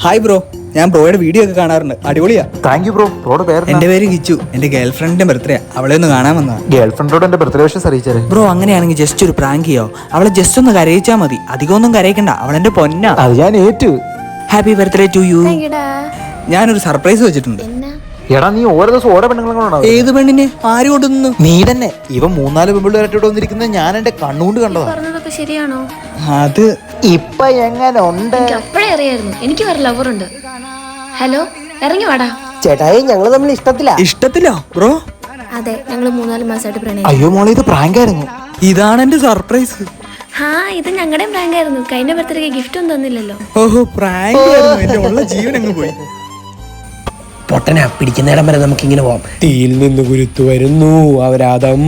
Hi bro, ഞാൻ ബ്രോയുടെ video ഒക്കെ കാണാറുണ്ട്. അടിപൊളിയാ. Thank you bro. ബ്രോയുടെ പേര്? എന്റെ പേര് കിച്ചു. എന്റെ ഗേൾ ഫ്രണ്ടിന്റെ ബർത്ത്ഡേ, അവളെ ഒന്ന് കാണാൻ വന്നതാ. ഗേൾ ഫ്രണ്ടോട് എന്റെ ബർത്ത്ഡേ വിഷസ് അറിയിച്ചേ. ബ്രോ അങ്ങനെയാണെങ്കിൽ ജസ്റ്റ് ഒരു പ്രാങ്ക് ചെയ്യോ? അവളെ ജസ്റ്റ് ഒന്ന് കരയിച്ചാൽ മതി, അധികം ഒന്നും കരയിക്കണ്ട. അവളെന്റെ പൊന്നാ. അത് ഞാൻ ഏറ്റു. Happy birthday to you. താങ്ക്യൂടാ. ഞാനൊരു സർപ്രൈസ് വെച്ചിട്ടുണ്ട്. എന്നാ എടാ നീ ഓരോ ദിവസം ഓരോ പെണ്ണുങ്ങളും ഏത് പെണ്ണിനെ? ആര് കൊണ്ടുവന്നു? നീ തന്നെ. ഇവ 3-4 പെൺപിള്ളേരായിട്ട് വന്നിരിക്കുന്നത് ഞാൻ എന്റെ കണ്ണുകൊണ്ട് കണ്ടതാ. പറഞ്ഞതൊക്കെ ശരിയാണോ? അത് ഇപ്പൊ എങ്ങനെ ഉണ്ട്? എനിക്ക് അപ്പഴേ അറിയായിരുന്നു എനിക്ക് വേറെ ലവറുണ്ട്. ഹലോ, ഇറങ്ങി വാടാ. ചേട്ടായി ഞങ്ങള് തമ്മിൽ ഇഷ്ടത്തിലോ ബ്രോ? അതെ, ഞങ്ങള് 3-4 മാസമായിട്ട് പ്രണയം. അയ്യോ മോളെ, ഇത് പ്രാങ്ക് ആയിരുന്നു. ഇതാണ് എന്റെ സർപ്രൈസ്. ഇത് ഞങ്ങളുടെ പ്രാങ്ക് ആയിരുന്നു. കഴിഞ്ഞ ബർത്ത്ഡേക്ക് ഗിഫ്റ്റ് ഒന്നും തന്നില്ലല്ലോ. ഓഹോ, പ്രാങ്ക് ആയിരുന്നു. എന്റെ ഉള്ള ജീവൻ അങ്ങ് പോയി. പൊട്ടനെ പിടിക്കുന്നിടം വരെ നമുക്ക് ഇങ്ങനെ പോവാം. തീയിൽ നിന്ന് കുരുത്തു വരുന്നു അവരാദം.